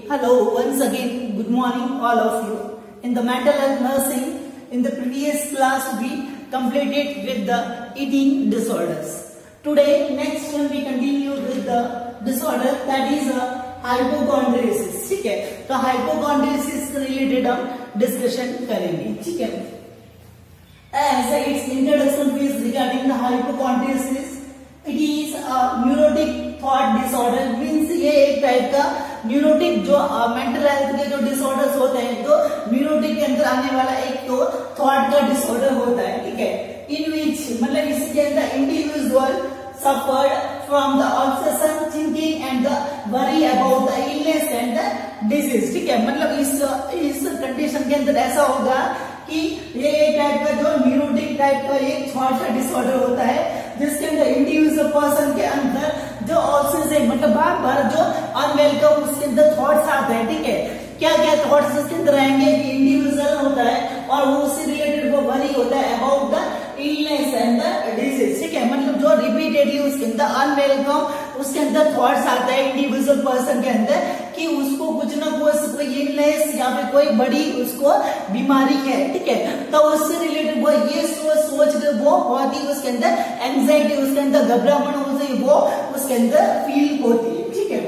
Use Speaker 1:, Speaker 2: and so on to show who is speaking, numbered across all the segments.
Speaker 1: hello once again. Good morning, all of you. In the mental health nursing, in the previous class we completed with the eating disorders. Today, next one we continue with the disorder that is hypochondriasis. ठीक है, तो hypochondriasis से related हम discussion करेंगे. ठीक है, as its introduction is regarding the hypochondriasis, it is a neurotic thought disorder. Means ये एक टाइप का न्यूरोटिक जो मेंटल हेल्थ के जो डिसऑर्डर्स होते हैं, तो न्यूरोटिक के अंदर आने वाला एक तो थॉट का डिसऑर्डर होता है. ठीक है, इन विच मतलब इसके अंदर individual suffered from the obsession, thinking and the worry about the illness and the disease. ठीक है, मतलब इस कंडीशन के अंदर ऐसा होगा कि ये एक टाइप का जो न्यूरोटिक टाइप का एक थॉट का डिसऑर्डर होता है, जिसके अंदर इंडिविजुअल पर्सन के अंदर जो ऑब्सेशन मतलब बार बार जो अनवेलकम उसके अंदर थॉट्स आते हैं. ठीक है, क्या क्या थॉट्स उसके अंदर आएंगे कि इंडिविजुअल होता है और वो उससे रिलेटेड वो वरी होता है about the illness and the disease. ठीक है, मतलब जो रिपीटेडली उसके अंदर अनवेलकम उसके अंदर थॉट्स आता है इंडिविजुअल पर्सन के अंदर कि उसको कुछ ना कुछ कोई इलनेस या फिर कोई बड़ी उसको बीमारी है. ठीक है, तो उससे रिलेटेड वो ये सोच कर वो बहुत ही उसके अंदर एंजाइटी उसके अंदर घबराहट वो उसके अंदर फील होती है. ठीक है,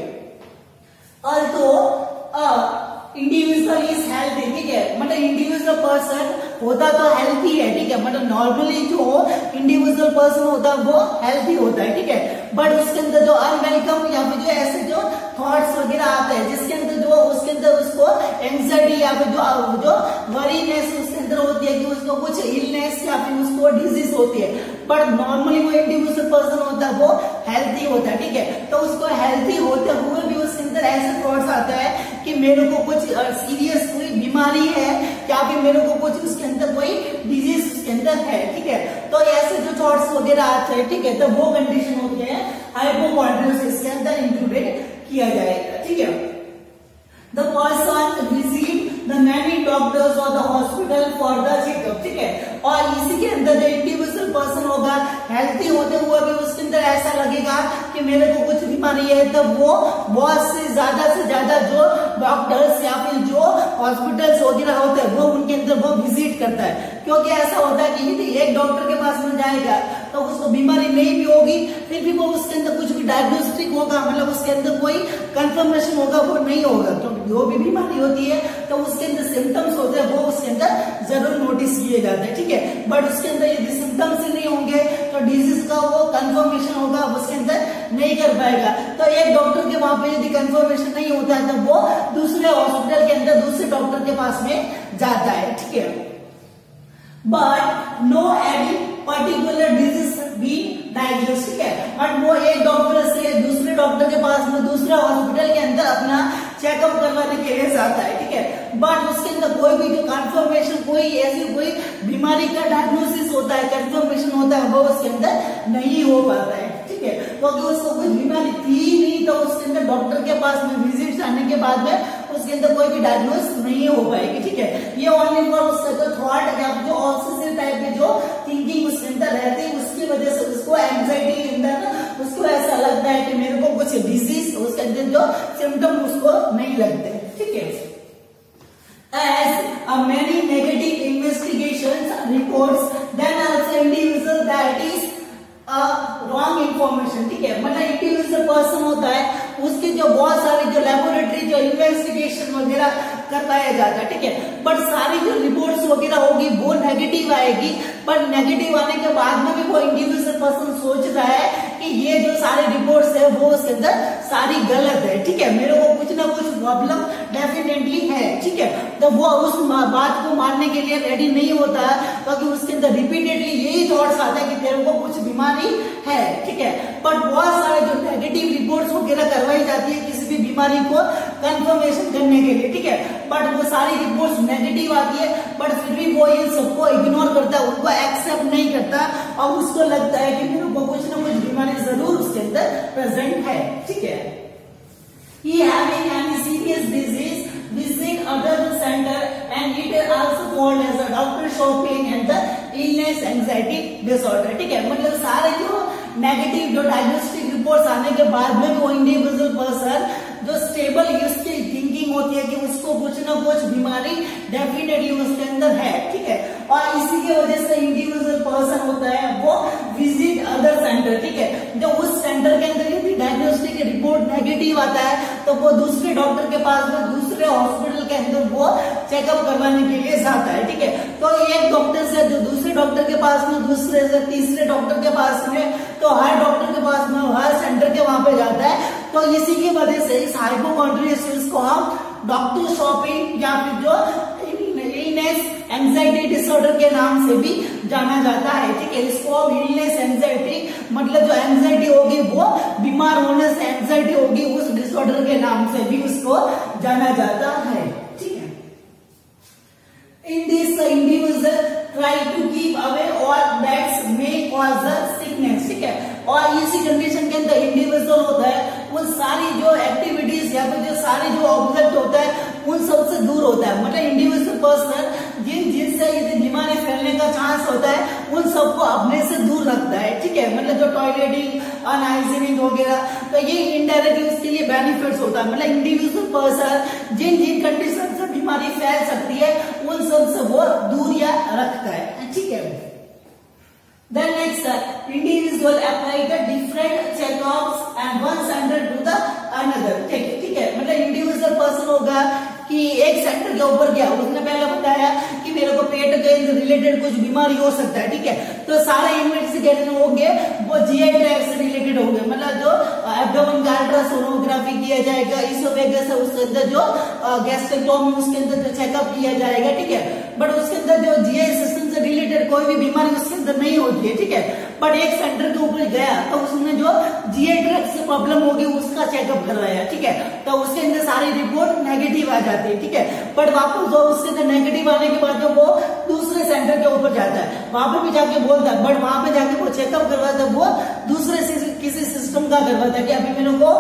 Speaker 1: और तो इंडिविजुअल इज हेल्थी. ठीक है, मतलब इंडिविजुअल पर्सन होता तो हेल्थी है. ठीक है, मतलब नॉर्मली जो इंडिविजुअल पर्सन होता है वो हेल्थी होता है. ठीक है, बट उसके अंदर जो अनवेलकम या फिर जो ऐसे जो थॉट्स वगैरह आते हैं जिसके अंदर जो उसके अंदर उसको एंजाइटी या फिर जो वरीनेस उसके अंदर होती है कि उसको कुछ इलनेस या फिर उसको डिजीज होती है, बट नॉर्मली वो इंडिविजुअल पर्सन होता है वो हेल्थी होता है. ठीक है, तो उसको हेल्थी होते हुए भी उसके अंदर ऐसे थॉट्स आते हैं कि मेरे को कुछ सीरियस कोई बीमारी है या फिर मेरे को कुछ उसके अंदर कोई डिजीज उसके अंदर है. ठीक है, तो ऐसे जो थॉट्स वगैरह आते हैं, ठीक है, तो वो कंडीशन होती है हाइपोकॉन्ड्रियोसिस के अंदर इंक्लूडेड किया जाएगा. ठीक है, the person visit the many doctors और the hospital for the checkup. ठीक है, और इसी के अंदर जो इंडिविजुअल पर्सन होगा हेल्थी होते हुए भी उसके अंदर ऐसा लगेगा कि मेरे को कुछ बीमारी है, तो वो बहुत से ज्यादा जो डॉक्टर्स या फिर जो हॉस्पिटल्स वगैरह होते हैं वो उनके अंदर वो विजिट करता है. क्योंकि ऐसा होता है कि यदि एक डॉक्टर के पास में जाएगा तो उसको बीमारी नहीं भी होगी, फिर भी वो उसके अंदर कुछ भी डायग्नोस्टिक होगा, मतलब उसके अंदर कोई कंफर्मेशन होगा वो नहीं होगा. तो जो भी बीमारी होती है तो उसके अंदर सिम्टम्स होते हैं वो उसके अंदर जरूर नोटिस किए जाते हैं. ठीक है, बट उसके अंदर यदि सिम्टम्स ही नहीं होंगे तो डिजीज का वो कंफर्मेशन होगा उसके अंदर नहीं कर पाएगा. तो एक डॉक्टर के वहां पे यदि कंफर्मेशन नहीं होता है तो वो दूसरे हॉस्पिटल के अंदर दूसरे डॉक्टर के पास में जाता है. ठीक है, but no any particular disease be diagnose. ठीक है, बट वो एक डॉक्टर से दूसरे डॉक्टर के पास में दूसरा हॉस्पिटल के अंदर अपना चेकअप करवाने के लिए जाता है. ठीक है, बट उसके अंदर कोई भी जो कंफर्मेशन कोई ऐसी कोई बीमारी का डायग्नोसिस होता है, कंफर्मेशन होता है, वो उसके अंदर नहीं हो पाता है. ठीक है, क्योंकि उसको कुछ बीमारी थी नहीं, तो उसके अंदर डॉक्टर के पास में विजिट आने के बाद में उसके अंदर कोई भी डायग्नोस नहीं हो पाएगी. ठीक है, ये ओनली फॉर उसका जो थॉट या जो ऑब्सेसिव टाइप की जो थिंकिंग उसके अंदर रहती है उसकी वजह से उसको एंजाइटी के अंदर उसको ऐसा लगता है कि मेरे को कुछ डिजीज उसके अंदर जो सिम्टम उसको नहीं लगते. ठीक है, as many negative investigations reports then also individual that is wrong information. ठीक है, मतलब इंडिविजुअल पर्सन होता है उसके जो बहुत सारी जो लेबोरेटरी जो इन्वेस्टिगेशन वगैरह करवाया जाता है. ठीक है, बट सारी जो रिपोर्ट्स वगैरह होगी वो नेगेटिव आएगी, पर नेगेटिव आने के बाद में भी वो इंडिविजुअल पर्सन सोच रहा है कि ये जो सारे रिपोर्ट्स है वो उसके अंदर सारी गलत है. ठीक है, मेरे को कुछ ना कुछ प्रॉब्लम डेफिनेटली है. ठीक है, तो वो उस बात को मानने के लिए रेडी नहीं होता क्योंकि उसके अंदर रिपीटेडली यही थॉट्स आता है कि तेरे को कुछ बीमारी है. ठीक है, बट बहुत सारे जो नेगेटिव रिपोर्ट्स वगैरह करवाई जाती है किसी भी बीमारी को कंफर्मेशन करने के लिए. ठीक है, बट वो सारी रिपोर्ट्स नेगेटिव आती है, बट फिर भी वो इन सबको इग्नोर करता है, उनको एक्सेप्ट नहीं करता और उसको लगता है कि मेरे को कुछ ना कुछ बीमारी जरूर उसके अंदर प्रेजेंट है. ठीक है, he having any serious disease visit other center and it is also called as a doctor shopping and the illness anxiety disorder. ठीक है, मतलब सारे जो नेगेटिव जो डायग्नोस्टिक रिपोर्ट्स आने के बाद में वो इंडिविजुअल पर्सन जो स्टेबल उसकी थिंकिंग थिंकिंग होती है कि उसको कुछ ना कुछ बीमारी डेफिनेटली उसके अंदर है, ठीक है। और इसी की वजह से इंडिविजुअल पर्सन होता है वो विजिट अदर सेंटर, ठीक है। जब उस सेंटर के अंदर यदि डायग्नोस्टिक रिपोर्ट नेगेटिव आता है तो वो दूसरे डॉक्टर के पास में, दूसरे हॉस्पिटल के अंदर वो चेकअप करवाने के लिए जाता है, ठीक है। तो एक डॉक्टर से जो दूसरे डॉक्टर के पास में, दूसरे से तीसरे डॉक्टर के पास में, तो हर डॉक्टर के पास में, हर सेंटर के वहां पे जाता है। तो इसी की वजह से इस हाइपोकॉन्ड्रियोसिस को हम डॉक्टर शॉपिंग या फिर जो इलनेस एंजाइटी डिसऑर्डर के नाम से भी जाना जाता है, ठीक है। इसको इलनेस एंजाइटी मतलब जो एंजाइटी होगी वो बीमार होने से एंजाइटी होगी, उस डिसऑर्डर के नाम से भी उसको जाना जाता है, ठीक है। In this individual try to keep away all that's may cause the sickness, ठीक है। और इसी कंडीशन के अंदर इंडिविजुअल होता है वो सारी जो एक्टिविटीज या फिर जो सारी जो ऑब्जेक्ट होता है उन सबसे दूर होता है। मतलब इंडिविजुअल पर्सन जिनसे यदि बीमारी फैलने का चांस होता है उन सबको अपने से दूर रखता है, ठीक है। मतलब जो टॉयलेटिंग, अनहाइजीनिक वगैरह, तो ये इनडायरेक्टली उसके लिए बेनिफिट्स होता है। मतलब इंडिविजुअल पर्सन जिन जिन कंडीशन से बीमारी फैल सकती है उन सब से वो दूर या रखता है, ठीक है। Then next, individual apply the different checkups and one center to the another, ठीक है। मतलब इंडिविजुअल पर्सन होगा कि एक सेंटर के ऊपर गया, उसने पहले बताया कि मेरे को पेट के रिलेटेड कुछ बीमारी हो सकता है, ठीक है। तो सारे इन्वेस्टिगेशन होंगे वो जीआई ट्रैक्ट से रिलेटेड होंगे। मतलब जो एब्डोमेन का अल्ट्रासोनोग्राफी किया जाएगा, इसोफेगस है उसके अंदर जो गैस्ट्रेक्टोमी उसके अंदर जो चेकअप किया जाएगा, ठीक है। बट उसके अंदर जो जीआई सिस्टम से रिलेटेड कोई भी बीमारी उसके अंदर नहीं होती है, ठीक है। बट एक सेंटर के ऊपर गया तो उसने जो जीआई ट्रैक्ट से प्रॉब्लम होगी उसका चेकअप करवाया, ठीक है। तो उसके अंदर सारी रिपोर्ट नेगेटिव आ जाती है, ठीक है। बट वापस जो उसके अंदर नेगेटिव आने के बाद वो दूसरे सेंटर के ऊपर जाता है, वहां पे भी जाके बोलता है, बट वहां पे जाके वो चेकअप करवाता है, वो दूसरे किसी सिस्टम का करवाता है कि अभी मेरे को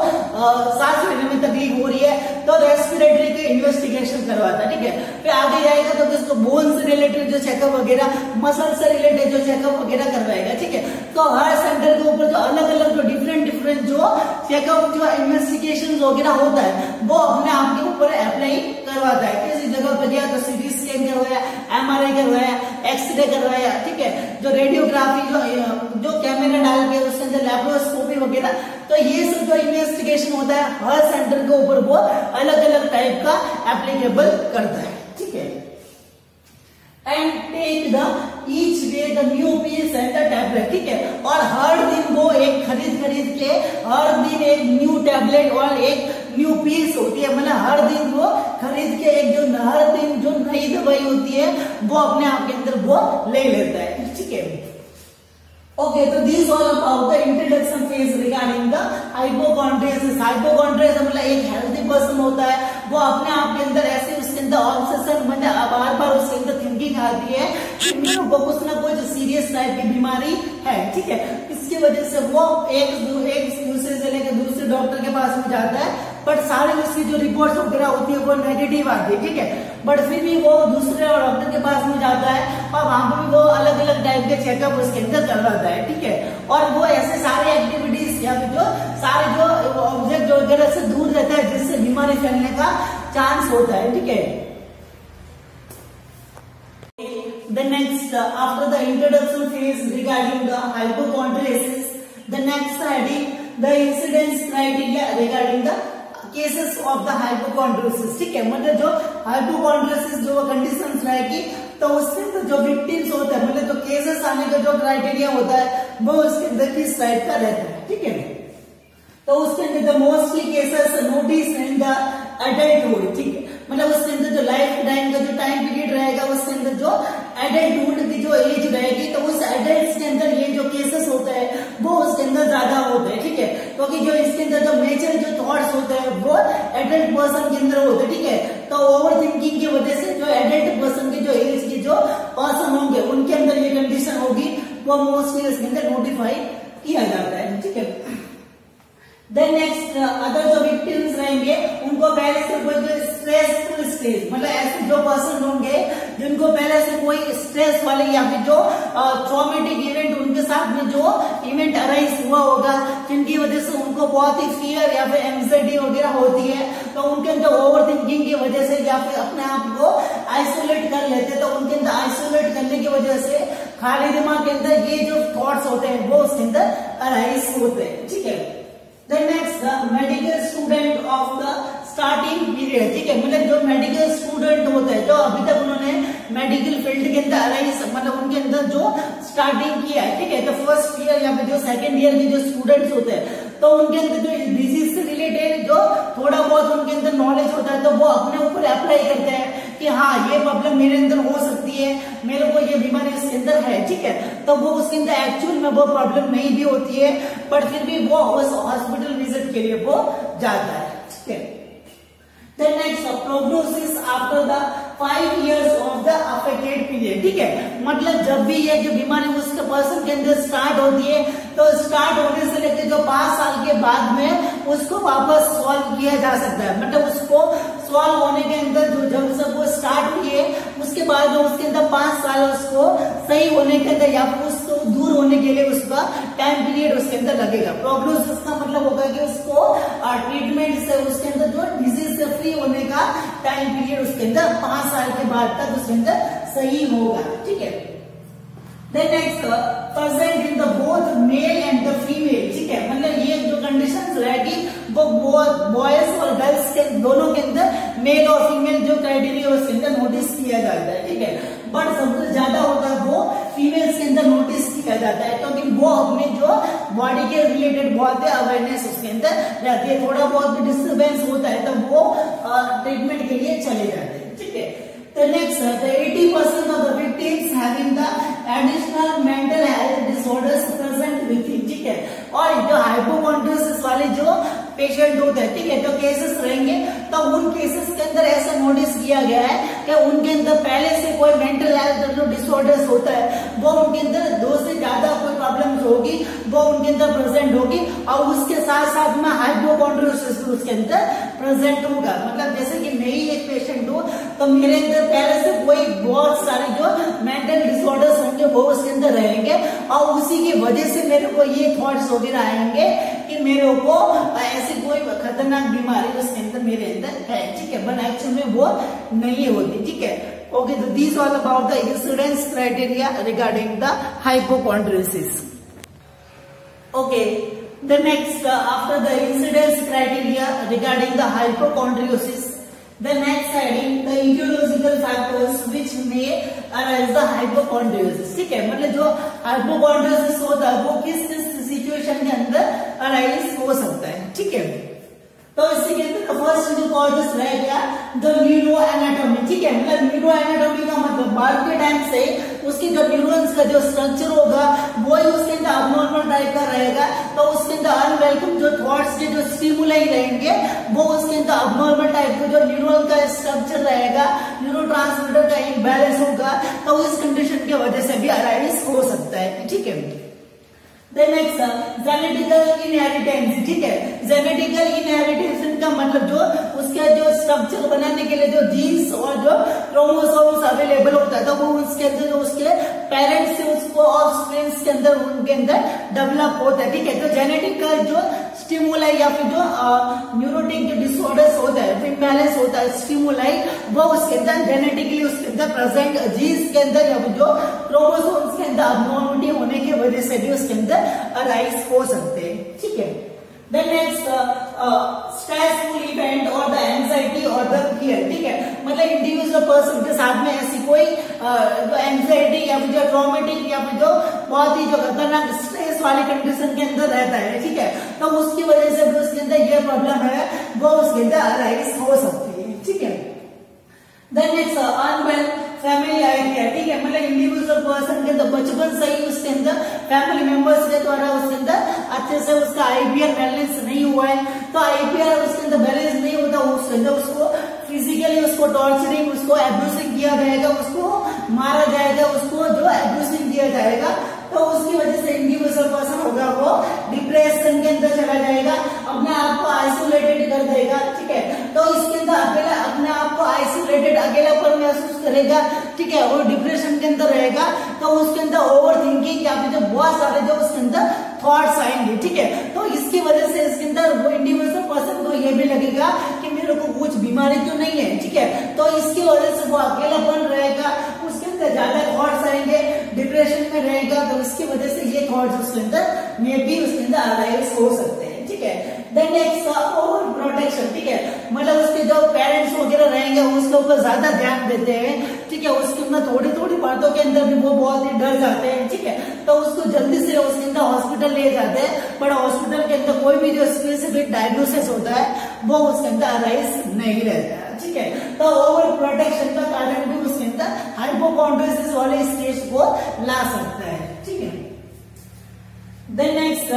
Speaker 1: सांस लेने में तकलीफ हो रही है तो रेस्पिरेटरी के इन्वेस्टिगेशन करवाता है, ठीक है। फिर आगे जाएगा तो उसको बोन से रिलेटेड जो चेकअप वगैरह, मसल से रिलेटेड जो चेकअप वगैरह करवाएगा, ठीक है। तो हर सेंटर के ऊपर जो अलग अलग जो डिफरेंट जो चेकअप जो इन्वेस्टिगेशन वगैरह होता है वो अपने आप के ऊपर अप्लाई करवाता है। किसी जगह पे गया तो सीटी स्कैन करवाया, एमआरआई करवाया, एक्सरे करवाया, ठीक है। जो रेडियोग्राफी जो कैमरा डाल के उसके अंदर लैप्रोस्कोपी वगैरह, तो ये सब जो इन्वेस्टिगेशन होता है हर सेंटर के ऊपर वो अलग अलग टाइप का एप्लीकेबल करता है, ठीक है। And take the each day the new piece and the tablet, ठीक है। और हर दिन वो एक खरीद के हर दिन एक न्यू टैबलेट और एक न्यू पीस होती है। मतलब हर दिन वो खरीद के एक जो हर दिन जो नई दवाई होती है वो अपने आप के अंदर वो ले लेता है, ठीक है। Okay, so these all about the introduction phase regarding the hypochondriasis. Hypochondriasis मतलब एक हेल्थी पर्सन होता है वो अपने आप के अंदर ऐसे उसके अंदर ऑब्सेशन मतलब बार बार उसके अंदर थिंकिंग आती है कि मेरे को कुछ ना कुछ सीरियस टाइप की बीमारी है, ठीक है। इसकी वजह से वो एक दूसरे से लेकर दूसरे डॉक्टर के पास में जाता है, बट सारी उसकी जो रिपोर्ट्स वगैरह होती है वो नेगेटिव आती है, ठीक है। बट फिर भी वो दूसरे डॉक्टर के पास में जाता है और वहां पर भी वो अलग अलग टाइप के चेकअप उसके अंदर करवाता है, ठीक है। और वो ऐसे सारे एक्टिविटीज या फिर जो सारे जो ऑब्जेक्ट वगैरह से दूर रहता है जिससे बीमारी फैलने का चांस होता है, ठीक है। The next, after the introduction phase regarding the hypochondriasis, the next study the incidence criteria regarding the cases of the hypochondriosis, ठीक है। मतलब जो हाइपोकॉन्ड्रियोसिस जो कंडीशंस रहेगी तो उसके अंदर जो विक्टिम्स होता है मतलब जो केसेस आने का जो क्राइटेरिया होता है वो उसके अंदर किस टाइप का रहता है, ठीक है। तो उसके अंदर the mostly cases notice in the adulthood, ठीक है। मतलब उसके अंदर जो लाइफ टाइम का जो टाइम पीरियड रहेगा उसके अंदर जो एडल्टहुड की जो एज रहेगी तो उस एडल्ट के अंदर ये जो केसेस होता है वो उसके अंदर ज्यादा होता है, ठीक है। क्योंकि जो इसके अंदर जो मेजर जो थॉट्स होते हैं वो एडल्ट पर्सन के अंदर होते हैं, ठीक है। तो ओवर थिंकिंग की वजह से जो एडल्ट पर्सन की जो एज के जो पर्सन होंगे उनके अंदर ये कंडीशन होगी वो मोस्टली उसके अंदर नोटिफाई किया जाता है, ठीक है। देन नेक्स्ट अदर जो विक्टिम्स रहेंगे उनको पहले से कोई स्ट्रेसफुल स्टेज, मतलब ऐसे जो पर्सन होंगे जिनको पहले से कोई स्ट्रेस वाले या फिर जो ट्रॉमेटिक इवेंट उनके साथ में जो इवेंट अराइज हुआ होगा, जिनकी वजह से उनको बहुत ही फियर या फिर एंजाइटी वगैरह होती है, तो उनके अंदर ओवर थिंकिंग की वजह से या फिर अपने आप को आइसोलेट कर लेते, तो उनके अंदर आइसोलेट करने की वजह से खाली दिमाग के अंदर ये जो थॉट्स होते हैं वो उसके अंदर अराइज होते हैं। ठीक है, the next medical student of the starting period. ठीक है, मतलब जो मेडिकल स्टूडेंट होते हैं, जो अभी तक उन्होंने मेडिकल फील्ड के अंदर अराइज, मतलब उनके अंदर जो स्टार्टिंग किया है, ठीक है, तो फर्स्ट ईयर या फिर जो सेकंड ईयर के जो स्टूडेंट्स होते हैं, तो उनके अंदर जो डिजीज से रिलेटेड जो थोड़ा बहुत उनके अंदर नॉलेज होता है, तो वो अपने ऊपर अप्लाई करते हैं कि हाँ ये प्रॉब्लम मेरे अंदर हो सकती है, मेरे को ये बीमारी इसके अंदर है। ठीक है, तो वो उसके अंदर एक्चुअल में वो प्रॉब्लम नहीं भी होती है, पर फिर भी वो उस हॉस्पिटल विजिट के लिए वो जाता है। ठीक है, The next prognosis after the 5 years of the affected period। ठीक है, मतलब जब भी ये जो बीमारी उसके पर्सन के अंदर स्टार्ट होती है, तो स्टार्ट होने से लेकर जो 5 साल के बाद में उसको वापस सॉल्व किया जा सकता है। मतलब उसको सॉल्व होने के अंदर जो जब से वो स्टार्ट हुई है उसके बाद में उसके अंदर 5 साल उसको सही होने के अंदर या फिर उसको दूर होने के लिए उसका टाइम पीरियड उसके अंदर लगेगा। प्रोग्नोसिस का मतलब होगा कि उसको ट्रीटमेंट से उसके अंदर जो डिजीज से फ्री होने का टाइम पीरियड उसके अंदर 5 साल के बाद तक उसके अंदर सही होगा। ठीक है, Then next present in the both male and the female। ठीक है, मतलब ये जो कंडीशंस रहेगी वो बॉयज और गर्ल्स के दोनों के अंदर मेल और फीमेल जो क्राइटेरिया उसके अंदर नोटिस किया जाता है। ठीक है, बट सबसे ज्यादा होता है वो फीमेल्स के अंदर नोटिस किया जाता है, क्योंकि वो अपने जो बॉडी के रिलेटेड बहुत अवेयरनेस उसके अंदर रहती है, थोड़ा बहुत भी डिस्टर्बेंस होता है तो वो ट्रीटमेंट के लिए चले जाते हैं। ठीक है, The next, the 80% of the victims having the additional mental health disorders present within। ठीक है, और जो हाइपोकॉन्ड्रियोसिस वाले जो पेशेंट होते हैं, ठीक है, जो केसेस रहेंगे, तो उन केसेस के अंदर ऐसा नोटिस किया गया है कि उनके अंदर पहले से कोई मेंटल हेल्थ जो डिसऑर्डर्स होता है वो उनके अंदर 2 से ज्यादा कोई प्रॉब्लम्स होगी वो उनके अंदर प्रेजेंट होगी, और उसके साथ साथ में हाइपोकॉन्ड्रियोसिस भी उसके अंदर प्रेजेंट होगा। मतलब जैसे कि मैं ही एक पेशेंट हूँ, तो मेरे अंदर पहले से कोई बहुत सारे जो मेंटल डिसऑर्डर्स होंगे वो उसके अंदर रहेंगे, और उसी की वजह से मेरे को ये थॉट्स वगैरह आएंगे कि मेरे को ऐसी कोई खतरनाक बीमारी उसके अंदर मेरे अंदर है। ठीक है, बट एक्चुअल में वो नहीं होती। ठीक है, ओके, तो this all about the incidence criteria regarding the hypochondriosis. Okay, the next after the incidence criteria regarding the hypochondrosis, the next heading the etiological factors which may arise the hypochondrosis। ठीक है, मतलब जो हाइपोकॉन्ड्रियोसिस होता है वो किस किस सिचुएशन के अंदर अराइज हो सकता है। ठीक है, तो इसके अंदर फर्स्ट जो कॉजेस रह गया द न्यूरो एनाटॉमी। ठीक है, मतलब न्यूरो एनाटॉमी का मतलब बर्थ के टाइम से उसकी जो न्यूरॉन्स का जो स्ट्रक्चर होगा वो ही उसके अंदर अबनॉर्मल टाइप का रहेगा, तो उसके अंदर अनवेलकम जो थॉट्स के जो स्टिमुलाई रहेंगे वो उसके अंदर अबनॉर्मल टाइप का जो न्यूरॉन का स्ट्रक्चर रहेगा, न्यूरोट्रांसमीटर का इम्बैलेंस होगा, तो इस कंडीशन की वजह से भी अराइज हो सकता है। ठीक है, नेक्स्ट जेनेटिकल इनहेरिटेंस। ठीक है, जेनेटिकल इनहेरिटेंस का मतलब जो उसके जो स्ट्रक्चर बनाने के लिए जो जीन्स और जो क्रोमोसोम्स अवेलेबल होता है, तो वो उसके अंदर जो उसके पेरेंट्स से उसको ऑफस्प्रिंग के अंदर उनके अंदर डेवलप होता है। ठीक है, तो जेनेटिक का जो स्टिमुलाई या फिर जो न्यूरोटिक जो डिसऑर्डर्स होता है, इम्बैलेंस होता है, स्टिमुलाई वो उसके अंदर जेनेटिकली उसके अंदर प्रेजेंट जीन्स के अंदर या फिर जो क्रोमोसोम्स के अंदर अबनॉर्मलिटी होने की वजह से भी उसके अंदर अराइज हो सकते हैं। ठीक है, Then next stressful event और the anxiety और the fear। ठीक है, मतलब इंडिविजुअल पर्सन के साथ में ऐसी कोई जो एंजाइटी या फिर जो ट्रॉमेटिक या फिर जो बहुत ही जो खतरनाक स्ट्रेस वाली कंडीशन के अंदर रहता है। ठीक है, तो उसकी वजह से भी उसके अंदर ये प्रॉब्लम है वो उसके अंदर अराइज हो सकती है। ठीक है, Then next unwell family idea. ठीक है, मतलब इंडिविजुअल पर्सन के अंदर बचपन से ही उसके अंदर फैमिली मेंबर्स के द्वारा उसके अंदर अच्छे से उसका आईपीआर बैलेंस नहीं हुआ है, तो आईपीआर उसके अंदर बैलेंस नहीं होता, उसके अंदर उसको फिजिकली उसको टॉर्चरिंग, उसको एब्यूसिंग किया जाएगा, उसको मारा जाएगा, उसको जो एब्यूसिंग किया जाएगा, तो उसकी वजह से इंडिविजुअल पर्सन होगा वो डिप्रेशन के अंदर चला जाएगा, अपने आप को आइसोलेटेड कर देगा। ठीक है, तो इसके अंदर पहले अपने आप को आइसोलेट आइसोलेटेड, अकेलापन महसूस करेगा, ठीक है, और डिप्रेशन के अंदर रहेगा, तो उसके अंदर ओवर थिंकिंग या फिर जो बहुत सारे जो उसके अंदर थॉट्स आएंगे, ठीक है। तो इसकी वजह से इसके अंदर वो इंडिविजुअल पर्सन को ये भी लगेगा कि मेरे को कुछ बीमारी तो नहीं है, ठीक है। तो इसकी वजह से वो अकेलापन रहेगा, उसके अंदर ज्यादा थॉट्स आएंगे, डिप्रेशन में रहेगा, तो इसकी वजह से ये थॉट्स उसके अंदर में भी उसके अंदर अराइज हो सकते हैं, ठीक है। देन नेक्स्ट ओवर प्रोटेक्शन, ठीक है, मतलब उसके जो पेरेंट्स वगैरह रहेंगे उसके ऊपर ज्यादा ध्यान देते हैं, ठीक है, उसके अंदर थोड़ी थोड़ी बातों के अंदर भी वो बहुत ही डर जाते हैं, ठीक है। तो उसको जल्दी से उसके अंदर हॉस्पिटल ले जाते हैं, बट हॉस्पिटल के अंदर कोई भी जो स्पेसिफिक डायग्नोसिस होता है वो उसके अंदर अराइज नहीं रहता है, ठीक है। तो ओवर प्रोटेक्शन का कारण भी उसके अंदर हाइपोकॉन्ड्रियोसिस वाले स्टेज को ला सकता है, ठीक है। Then next,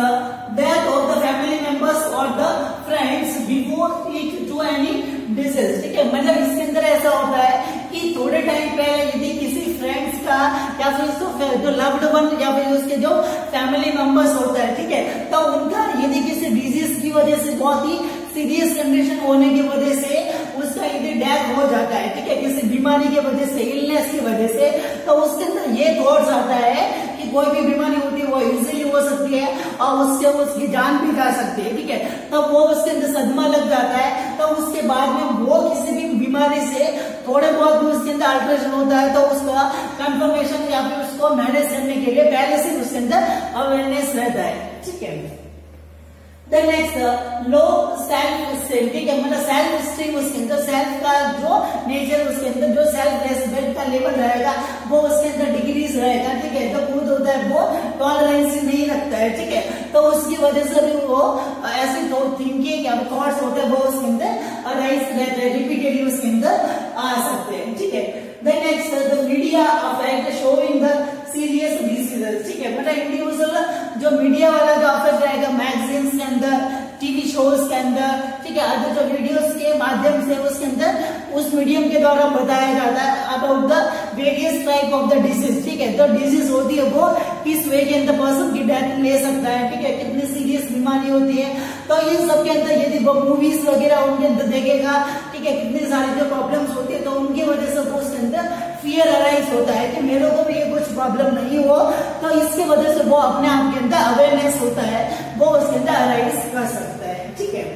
Speaker 1: death of the family members or the friends before it to any disease, ठीक है, मतलब इसके अंदर ऐसा होता है कि थोड़े टाइम पहले यदि किसी फ्रेंड्स का या फिर उसको जो लव्ड वन या फिर उसके जो फैमिली मेंबर्स होता है, ठीक है, तो उनका यदि किसी डिजीज की वजह से बहुत ही सीरियस कंडीशन होने की वजह से उसका यदि डेथ हो जाता है, ठीक है, किसी बीमारी की वजह से, इलनेस की वजह से, तो उसके अंदर ये थॉट्स आता है कि कोई भी बीमारी होती है वो इजीली हो सकती है और उससे उसकी जान भी जा सकती है, ठीक है। तो वो उसके अंदर सदमा लग जाता है, तो उसके बाद में वो किसी भी बीमारी से थोड़े बहुत भी उसके अंदर अल्ट्रेशन होता है, तो उसका कंफर्मेशन या फिर उसको मैनेज करने के लिए पहले से उसके अंदर अवेयरनेस रहता है, ठीक है। Then next low self esteem, ठीक है, मतलब सेल्फ स्टीम उसके अंदर सेल्फ का जो नेचर उसके अंदर जो सेल्फ रेस्पेक्ट का लेवल रहेगा वो उसके अंदर डिक्रीज रहेगा, ठीक है। तो खुद होता है वो टॉलरेंस नहीं रखता है, ठीक है, तो उसकी वजह से भी वो ऐसे थिंकिंग या थॉट्स होते हैं वो उसके अंदर अराइज रहते हैं, रिपीटेडली उसके अंदर आ सकते हैं, ठीक है। Then next the media affect showing the serious diseases, ठीक है, मतलब इंडिविजुअल जो मीडिया वाला जो अफेक्ट रहेगा मैगजीन्स के अंदर, टीवी शोज के अंदर, ठीक है, अदर जो वीडियोस के माध्यम से उसके अंदर उस मीडियम के द्वारा बताया जाता है about the various type of the disease, ठीक है। तो डिजीज होती है वो किस वे के अंदर पर्सन की डेथ ले सकता है, ठीक है, कितनी सीरियस बीमारी होती है, तो इन सब के अंदर यदि वो मूवीज वगैरह उनके अंदर देखेगा, ठीक है, कितनी सारी जो प्रॉब्लम्स होती है, तो उनकी वजह से वो उसके अंदर फियर अराइज होता है कि मेरे को भी ये कुछ प्रॉब्लम नहीं हो, तो इसकी वजह से वो अपने आप के अंदर अवेयरनेस होता है, वो उसके अंदर अराइज कर सकता है, ठीक है।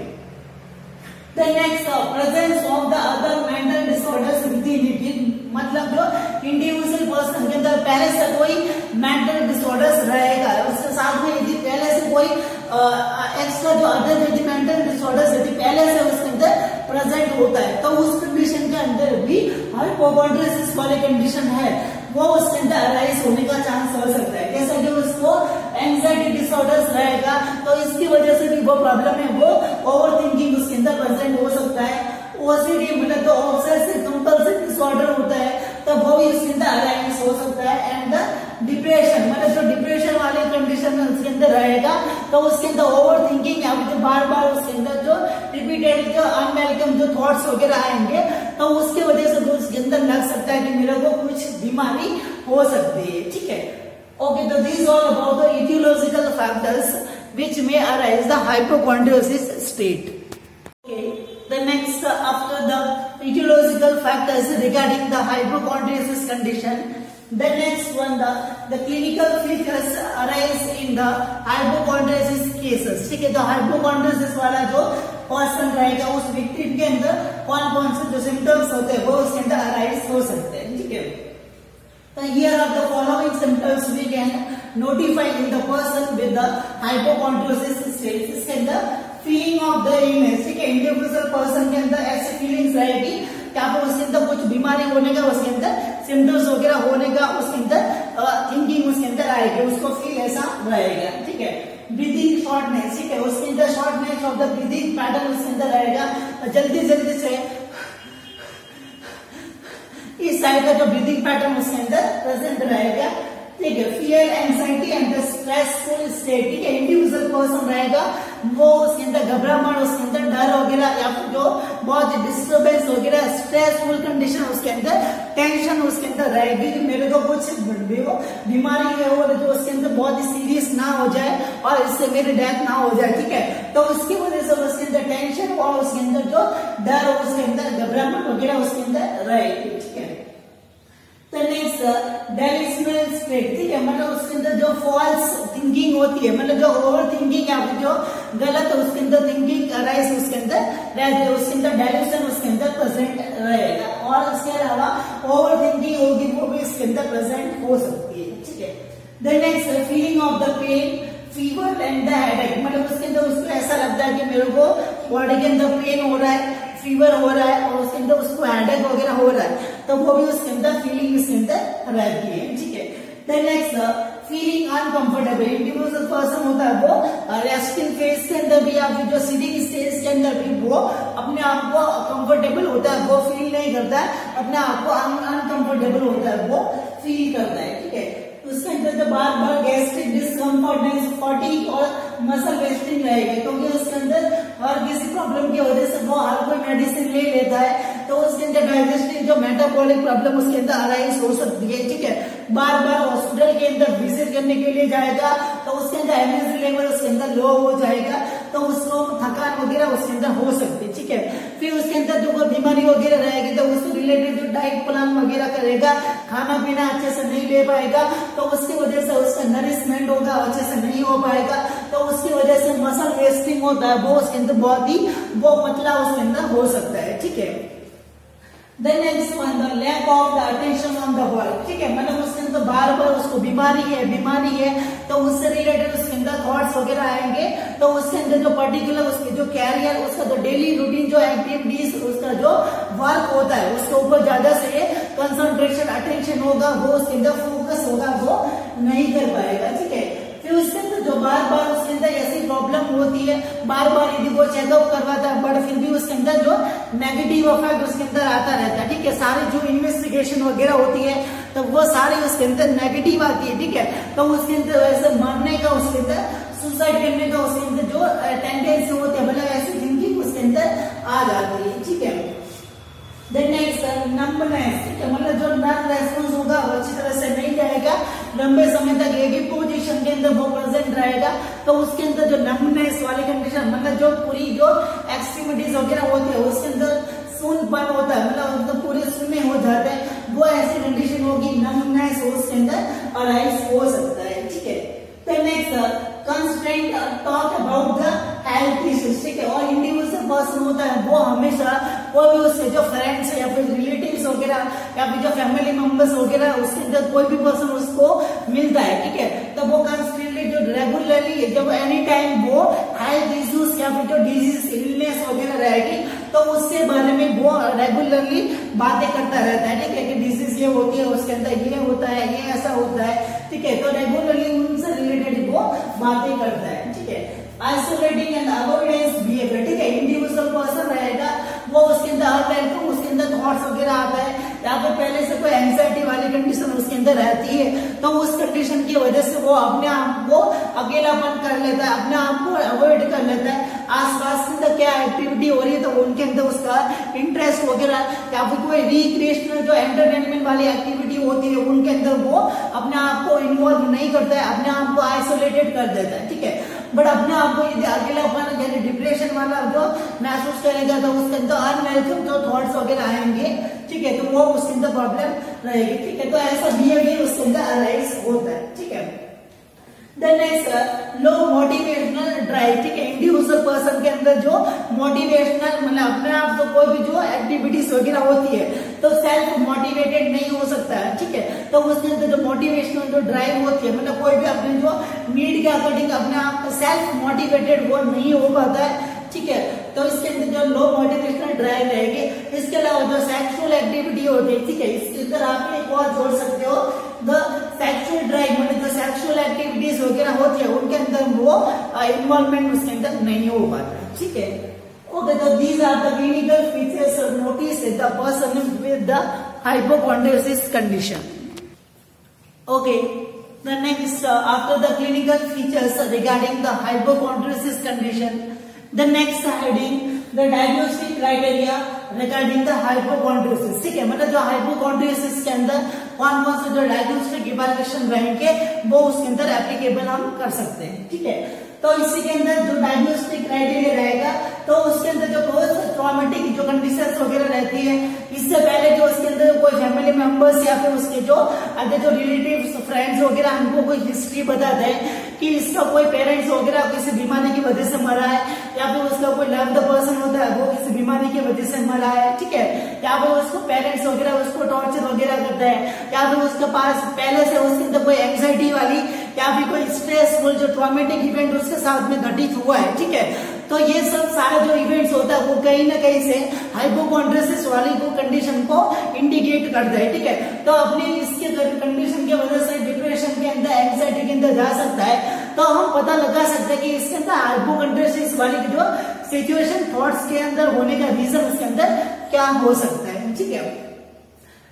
Speaker 1: The next presence of the other mental disorders within it, मतलब जो इंडिविजुअल पर्सन के अंदर पहले से कोई मेंटल डिसऑर्डर्स रहेगा, उसके साथ में यदि पहले से कोई एक्स्ट्रा जो अदर यदि मेंटल डिसऑर्डर्स यदि पहले से उसके अंदर प्रेजेंट होता है, तो उस कंडीशन के अंदर भी हाइपोकॉन्ड्रियोसिस वाली कंडीशन है वो उसके अंदर अराइज होने का चांस हो सकता है। जैसे कि उसको एंजाइटी डिसऑर्डर्स रहेगा, तो इसकी वजह से भी वो प्रॉब्लम है, वो ओवर थिंकिंग उसके अंदर प्रेजेंट हो सकता है। ओसीडी मतलब जो ऑब्सेसिव कंपल्सिव डिसऑर्डर होता है, तो वो भी उसके अंदर अराइज हो सकता है। एंड डिप्रेशन मतलब जो डिप्रेशन वाले कंडीशन में उसके अंदर रहेगा, तो उसके अंदर ओवर थिंकिंग या फिर बार बार उसके अंदर जो रिपीटेड जो अनवेलकम जो थॉट्स वगैरह आएंगे, तो उसकी वजह से उसके अंदर लग सकता है कि मेरे को कुछ बीमारी हो सकती है, ठीक है। ओके, तो this all about the aetiological factors which may arise the hypochondriosis state. Okay, the next after the etiological factors regarding the hypochondriasis condition, the next one the clinical features arise in the hypochondriasis cases, ठीक है। तो hypochondriasis वाला जो person रहेगा उस victim के अंदर कौन कौन से जो सिम्टम्स होते हैं वो उसके अंदर अराइज हो सकते हैं, ठीक है। तो here are the following symptoms we can notify in the person with the hypochondriasis state। इसके अंदर फीलिंग ऑफ द इलनेस, ठीक है, इंडिविजुअल पर्सन के अंदर ऐसी फीलिंग्स रहेगी क्या पर उसके अंदर कुछ बीमारी होने का, उसके अंदर सिम्टम्स वगैरह होने का, उसके अंदर थिंकिंग उसके अंदर आएगी, उसको फील ऐसा रहेगा, ठीक है। ब्रीदिंग शॉर्टनेस, ठीक है, उसके अंदर shortness of the breathing pattern उसके अंदर रहेगा, जल्दी जल्दी से इस साइड का जो ब्रीदिंग पैटर्न उसके अंदर प्रेजेंट रहेगा, ठीक है। Fear anxiety and stressful state, ठीक है, इंडिविजुअल पर्सन रहेगा वो उसके अंदर घबराहट, उसके अंदर डर वगैरह या फिर जो बहुत डिस्टर्बेंस वगैरह स्ट्रेसफुल कंडीशन उसके अंदर टेंशन उसके अंदर रहेगी कि मेरे को कुछ बीमारी है और जो उसके अंदर बहुत ही सीरियस ना हो जाए और इससे मेरी डेथ ना हो जाए, ठीक है। तो उसकी वजह से उसके अंदर टेंशन और उसके अंदर जो डर उसके अंदर घबराहट वगैरह उसके अंदर रहेगी, ठीक है। तो नेक्स्ट डेलिशनल स्टेट, ठीक है, मतलब उसके अंदर जो फॉल्स थिंकिंग होती है, मतलब जो ओवर थिंकिंग या फिर जो गलत है उसके अंदर थिंकिंग अराइज उसके अंदर रहती है, उसके अंदर डेल्यूशन उसके अंदर प्रेजेंट रहेगा। और इसके अलावा ओवर थिंकिंग होगी वो भी इसके अंदर प्रेजेंट हो सकती है, ठीक है। Then next feeling of the pain, fever and the headache, मतलब उसके अंदर उसको ऐसा लगता है कि मेरे को बॉडी के अंदर पेन हो रहा है, फीवर हो रहा है और उसके अंदर उसको हेडेक वगैरह हो रहा है, तो वो भी उसके अंदर फीलिंग इसके अंदर रहती है, ठीक है। Then next feeling uncomfortable, individual person होता है वो रेस्टिंग फेज के अंदर भी या फिर जो सिटिंग स्टेज के अंदर भी वो अपने आप को कंफर्टेबल होता है, वो फील नहीं करता है, अपने आप को अनकंफर्टेबल होता है वो फील करता है, ठीक है। उसके अंदर जो बार बार गैस्ट्रिक डिस्कम्फर्ट, फटीग और मसल वेस्टिंग रहेगा, क्योंकि उसके अंदर हर किसी प्रॉब्लम की वजह से वो हर कोई मेडिसिन ले लेता है, तो उसके अंदर डाइजेस्टिव जो मेटाबॉलिक प्रॉब्लम उसके अंदर अराइज हो सकती है, ठीक है। बार बार हॉस्पिटल के अंदर विजिट करने के लिए जाएगा तो उसके अंदर एनर्जी लेवल उसके अंदर लो हो जाएगा, तो उसको थकान वगैरह उसके अंदर हो सकती है, ठीक है। फिर उसके अंदर जो कोई बीमारी वगैरह रहेगी तो उससे रिलेटेड जो डाइट प्लान वगैरह करेगा, खाना पीना अच्छे से नहीं ले पाएगा, तो उसकी वजह से उसका नरिशमेंट होगा अच्छे से नहीं हो पाएगा, तो उसकी वजह से मसल वेस्टिंग होता है वो उसके अंदर बहुत ही वो पतला उसके अंदर हो सकता है, ठीक है। Then next one the lack of the attention on the work, ठीक है, मतलब उसके अंदर बार बार उसको बीमारी है तो उससे रिलेटेड उसके अंदर थॉट्स वगैरह आएंगे, तो उसके अंदर जो पर्टिकुलर उसके जो कैरियर उसका जो डेली रूटीन जो एक्टिविटीज उसका जो वर्क होता है उसके ऊपर ज्यादा से कंसंट्रेशन अटेंशन होगा, वो उसके अंदर फोकस होगा, वो नहीं कर पाएगा, ठीक है। फिर उसके अंदर जो बार बार उसके अंदर ऐसी प्रॉब्लम होती है, बार बार यदि वो चेकअप करवाता है बट फिर भी उसके अंदर जो नेगेटिव इफेक्ट उसके अंदर आता रहता है, ठीक है। सारी जो इन्वेस्टिगेशन वगैरह होती है तो वो सारी उसके अंदर नेगेटिव आती है, ठीक है। तो उसके अंदर वैसे मरने का उसके अंदर सुसाइड करने का उसके अंदर जो टेंडेंसी होती है, मतलब ऐसी थिंकिंग उसके अंदर आ जाती है, ठीक है। देन नेक्स्ट नंबनेस, ठीक है, मतलब जो नर्व रेस्पॉन्स होगा वो अच्छी तरह से नहीं जाएगा, लंबे समय तक एक ही पोजीशन के अंदर वो प्रेजेंट रहेगा, तो उसके अंदर जो नंबनेस वाली कंडीशन, मतलब जो पूरी जो एक्सट्रीमिटीज वगैरह होती है उसके अंदर सूनपन होता है, मतलब तो पूरे सुने हो जाते हैं, वो ऐसी कंडीशन होगी, नंबनेस उसके अंदर अराइज हो सकता है, ठीक है। तो next constraint talk about the health issues, ठीक है, और इंडिविजुअल पर्सन होता है वो हमेशा कोई भी उसके जो फ्रेंड्स है या फिर रिलेटिव्स वगैरह या फिर जो फैमिली मेंबर्स वगैरह उसके अंदर कोई भी पर्सन उसको मिलता है, ठीक है, तो वो कंस्टेंटली जो रेगुलरली जब एनी टाइम वो हेल्थ इश्यूज या फिर जो डिजीज इलनेस वगैरह रहेगी तो उसके बारे में वो रेगुलरली बातें करता रहता है, ठीक है, कि डिजीज ये होती है उसके अंदर ये होता है ये ऐसा होता है, ठीक है, तो रेगुलरली उनसे रिलेटेड वो बातें करता है, ठीक है। आइसोलेटिंग एंड अवॉइडेंस बिहेवियर, ठीक है, इंडिविजुअल पर्सन रहेगा वो उसके अंदर हर टाइम को उसके अंदर थॉट्स वगैरह आता है या फिर पहले से कोई एंजाइटी वाली कंडीशन उसके अंदर रहती है, तो उस कंडीशन की वजह से वो अपने आप को अकेलापन कर लेता है, अपने आप को अवॉइड कर लेता है, आसपास के अंदर क्या एक्टिविटी हो रही है तो उनके अंदर उसका इंटरेस्ट वगैरह या फिर कोई रिक्रिएशनल जो एंटरटेनमेंट वाली एक्टिविटी होती है उनके अंदर वो अपने आप को इन्वॉल्व नहीं करता है, अपने आप को आइसोलेटेड कर देता है, ठीक है। बट अपने आप को यदि अकेलापन यानी डिप्रेशन वाला जो महसूस करेगा तो उसके अंदर अनवेलकम जो थॉट्स वगैरह आएंगे, ठीक है, तो वो उसके अंदर प्रॉब्लम रहेगी, ठीक है, तो ऐसा बिहेवियर उसके अंदर अराइज होता है, ठीक है। देन नेक्स्ट लो मोटिवेशनल ड्राइव, ठीक है, इंडिविजुअल पर्सन के अंदर जो मोटिवेशनल मतलब अपने आप तो कोई भी जो एक्टिविटीज वगैरह होती है तो सेल्फ मोटिवेटेड नहीं हो सकता है, ठीक है, तो उसके अंदर जो मोटिवेशनल जो ड्राइव होती है मतलब कोई भी अपने जो नीड के अकॉर्डिंग अपने आप सेल्फ मोटिवेटेड वो नहीं हो पाता है, ठीक है, तो इसके अंदर जो लो मोटिवेशनल ड्राइव रहेगी। इसके अलावा जो सेक्सुअल एक्टिविटी होती है, ठीक है, इसके अंदर आप एक और जोड़ सकते हो द सेक्सुअल ड्राइव, मतलब जो सेक्सुअल एक्टिविटीज वगैरह होती है उनके अंदर वो इन्वॉल्वमेंट उसके अंदर नहीं हो पाता, ठीक है। ओके, तो these are the clinical features notice the person with the hypochondriosis condition. Okay, the next after the clinical features regarding the hypochondrosis condition, the next heading the diagnostic criteria regarding the hypochondrosis, ठीक है, मतलब जो हाइपोकॉन्ड्रियोसिस के अंदर कौन कौन से जो डायग्नोस्टिक इवैल्यूएशन रहेंगे वो उसके अंदर एप्लीकेबल हम कर सकते हैं, ठीक है। तो इसी के अंदर जो डायग्नोस्टिक क्राइटेरिया रहेगा, तो उसके अंदर जो पोस्ट ट्रॉमेटिक जो कंडीशंस वगैरह रहती है, इससे पहले जो उसके अंदर कोई फैमिली मेंबर्स या फिर उसके जो अगर जो रिलेटिव्स फ्रेंड्स वगैरह उनको कोई हिस्ट्री बता दे कि इसका कोई पेरेंट्स वगैरह किसी बीमारी की वजह से मरा है, या फिर उसका कोई लव्ड पर्सन होता है वो किसी बीमारी की वजह से मरा है, ठीक है, या फिर उसको पेरेंट्स वगैरह उसको टॉर्चर वगैरह करता है, या फिर उसके पास पहले से उसके अंदर कोई एंग्जाइटी वाली या फिर कोई स्ट्रेसफुल जो ट्रॉमेटिक इवेंट उसके साथ में घटित हुआ है, ठीक है, तो ये सब सारा जो इवेंट्स होता है वो कहीं ना कहीं से हाइपोकॉन्ड्रोसिस वाली को कंडीशन को इंडिकेट करता है, ठीक है। तो अपने इसके कंडीशन की वजह से डिप्रेशन के अंदर, एंग्जाइटी के अंदर जा सकता है, तो हम पता लगा सकते हैं कि इसके अंदर हाइपोकॉन्ड्रोसिस वाली जो सिचुएशन थॉट्स के अंदर होने का रीजन उसके अंदर क्या हो सकता है, ठीक है।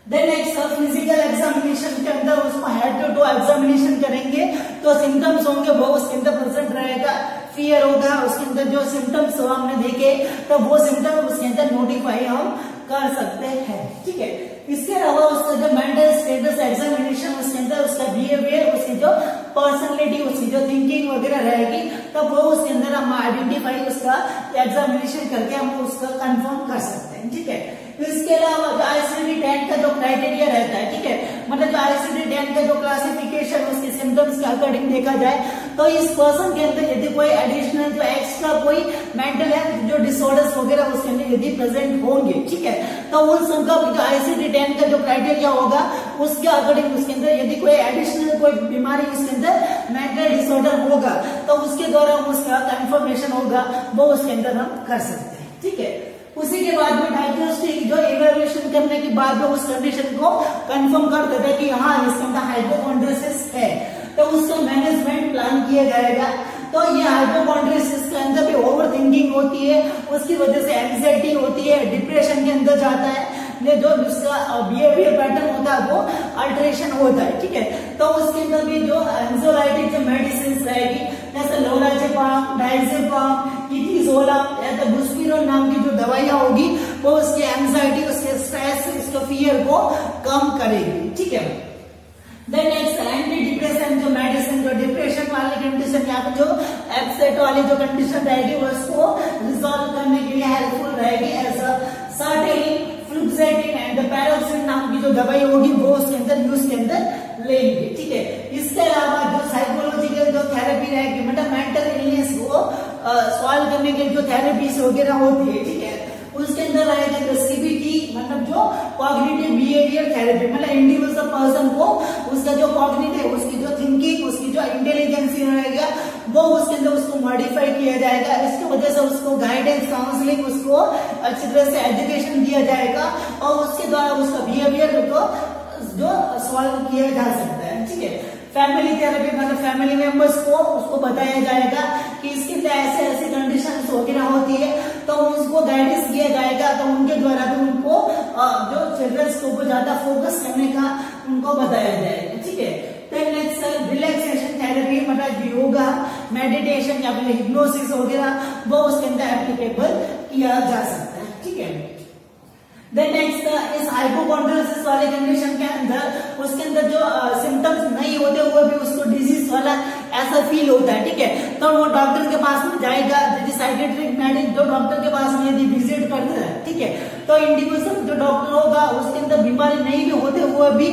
Speaker 1: देन नेक्स्ट फिजिकल एग्जामिनेशन के अंदर उसको हेड टू एग्जामिनेशन करेंगे, तो सिम्टम्स होंगे वो उसके अंदर प्रेजेंट रहेगा, फियर होगा, उसके अंदर जो सिम्टम्स हमने देखे तो वो सिम्टम उसके अंदर नोटिफाई हम कर सकते हैं, ठीक है। इसके अलावा उसका जो मेंटल स्टेटस एग्जामिनेशन उसके अंदर उसका बिहेवियर, उसकी जो पर्सनैलिटी, उसकी जो थिंकिंग वगैरह रहेगी, तो वो उसके अंदर हम आइडेंटिफाई उसका एग्जामिनेशन करके हम उसका कंफर्म कर सकते हैं, ठीक है। इसके अलावा जो ICD-10 का जो क्राइटेरिया रहता है, ठीक है, मतलब जो ICD-10 का जो क्लासिफिकेशन उसके सिम्टम्स के अकॉर्डिंग देखा जाए, तो इस पर्सन के अंदर यदि कोई एडिशनल जो एक्स्ट्रा कोई मेंटल हेल्थ जो डिसऑर्डर्स वगैरह उसके अंदर यदि प्रेजेंट होंगे, ठीक है, तो उन सबका जो ICD-10 का जो क्राइटेरिया होगा उसके अकॉर्डिंग उसके अंदर यदि कोई एडिशनल कोई बीमारी उसके अंदर मेंटल डिसऑर्डर होगा तो उसके द्वारा उसका कंफर्मेशन होगा वो उसके अंदर हम कर सकते हैं, ठीक है। उसी के बाद में डायग्नोस्टिक जो इवैल्यूएशन करने के बाद में उस कंडीशन को कंफर्म कर देते हैं कि हाँ इसके अंदर हाइपोकॉन्ड्रोसिस है, तो उसका मैनेजमेंट प्लान किया जाएगा। तो ये हाइपोकॉन्ड्रोसिस के अंदर भी ओवर थिंकिंग होती है, उसकी वजह से एंग्जाइटी होती है, डिप्रेशन के अंदर जाता है, ये जो उसका बिहेवियर पैटर्न होता है वो अल्टरेशन होता है, ठीक है। तो उसके अंदर भी जो एंजाइटी जो मेडिसिन रहेगी जैसे लोराजेपाम, डायजेपाम, इथिजोलाम या तो बुस्पिरोल नाम की जो दवाइयां होगी वो उसकी एंजाइटी, उसके स्ट्रेस, इसके फियर को कम करेगी, ठीक है। देन नेक्स्ट एंटी डिप्रेशन जो मेडिसिन जो डिप्रेशन वाली कंडीशन या फिर जो अपसेट वाली जो कंडीशन रहेगी वो उसको रिजॉल्व करने के लिए हेल्पफुल रहेगी। ऐसा सर्टेलिन, फ्लुक्सेटिन एंड पैरोक्सिन नाम की जो दवाई होगी वो उसके अंदर यूज के अंदर लेंगे, ठीक है। इसके अलावा जो साइकोलॉजिकल जो थेरेपी रहेगी, मतलब मेंटल इलनेस को सॉल्व करने के जो थेरेपीज वगैरह होती है, ठीक है, उसके अंदर रहेगा जो CBT, मतलब जो कॉग्निटिव बिहेवियर थेरेपी, मतलब इंडिविजुअल पर्सन को उसका जो कॉग्निटिव, उसकी जो थिंकिंग, उसकी जो इंटेलिजेंस रहेगा वो उसके अंदर उसको मॉडिफाई किया जाएगा। इसकी वजह से उसको गाइडेंस, काउंसलिंग, उसको अच्छी तरह से एजुकेशन दिया जाएगा और उसके द्वारा उसका बिहेवियर को जो सॉल्व किया जा सकता है, ठीक है। फैमिली थेरेपी, मतलब फैमिली मेंबर्स को उसको बताया जाएगा कि इसके अंदर ऐसे ऐसे कंडीशंस वगैरह होती है, तो उसको गाइडेंस दिया जाएगा, तो उनके द्वारा भी उनको जो चिल्ड्रंस को ज्यादा फोकस करने का उनको बताया जाएगा, ठीक है। देन नेक्स्ट रिलैक्सेशन थेरेपी, मतलब योगा, मेडिटेशन या फिर हिप्नोसिस वगैरह वो उसके अंदर एप्लीकेबल किया जा सकता है, ठीक है। देन नेक्स्ट इस हाइपोकॉन्ड्रोसिस वाले कंडीशन के अंदर उसके अंदर जो सिम्टम्स नहीं होते हुए भी उसको डिजीज वाला ऐसा फील होता है, ठीक है, तो वो डॉक्टर के पास में जाएगा, यदि साइकेट्रिक मेडिक जो डॉक्टर के पास में यदि विजिट करता है, ठीक है, तो इंडिविजुअल जो डॉक्टर होगा उसके अंदर बीमारी नहीं भी होते हुए भी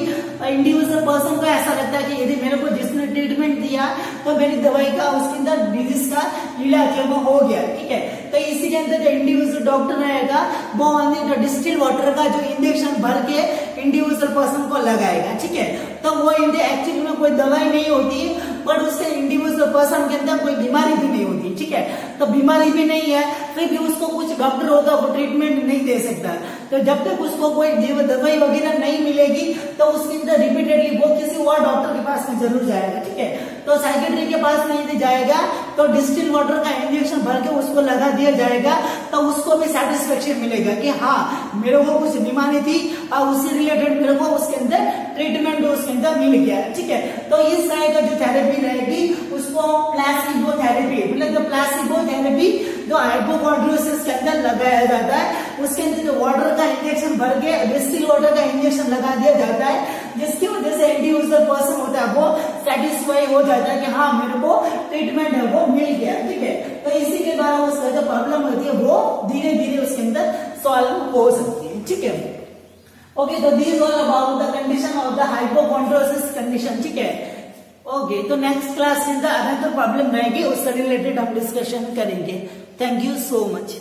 Speaker 1: इंडिविजुअल पर्सन को ऐसा लगता है कि यदि मेरे को जिसने ट्रीटमेंट दिया तो मेरी दवाई का उसके अंदर डिजीज का इलाज वो हो गया, ठीक है। तो इसी के अंदर जो इंडिविजुअल डॉक्टर रहेगा वो जो डिस्टिल वाटर का जो इंजेक्शन भर के इंडिविजुअल पर्सन को लगाएगा, ठीक है। तो वो एक्चुअली में कोई दवाई नहीं होती बट उससे इंडिविजुअल पर्सन के अंदर कोई बीमारी भी नहीं होती, ठीक है। तो बीमारी भी नहीं है फिर भी उसको कुछ डॉक्टर होगा वो ट्रीटमेंट नहीं दे सकता, तो जब तक उसको कोई दवाई वगैरह नहीं मिलेगी तो उसके अंदर रिपीटेडली वो किसी और डॉक्टर के पास में जरूर जाएगा, ठीक है। तो साइकेट्री के पास नहीं जाएगा तो डिस्टिल वाटर का इंजेक्शन भर के उसको लगा दिया जाएगा, तो उसको भी सेटिस्फेक्शन मिलेगा कि हाँ मेरे को कुछ बीमारी थी और उससे रिलेटेड मेरे को उसके अंदर ट्रीटमेंट उसके अंदर मिल गया, ठीक है। तो इस तरह का जो थेरेपी रहेगी उसको प्लासिबो थेरेपी, मतलब जो प्लासिबो थेरेपी जो हाइपोकॉन्ड्रोसिस के अंदर लगाया जाता है, उसके अंदर जो वाटर का इंजेक्शन भर के डिस्टिल वाटर का इंजेक्शन लगा दिया जाता है, जिसकी वजह से इंडिविजुअल पर्सन होता है वो सेटिस्फाई हो जाता है कि हाँ मेरे को ट्रीटमेंट है वो मिल गया, ठीक है। तो इसी के द्वारा उसका जो प्रॉब्लम होती है वो धीरे धीरे उसके अंदर सॉल्व हो सकती है, ठीक है। ओके, तो this all about the condition of the hypochondrosis condition, ठीक है। ओके, तो नेक्स्ट क्लास में द अनदर प्रॉब्लम रहेगी, उससे रिलेटेड हम डिस्कशन करेंगे। Thank you so much.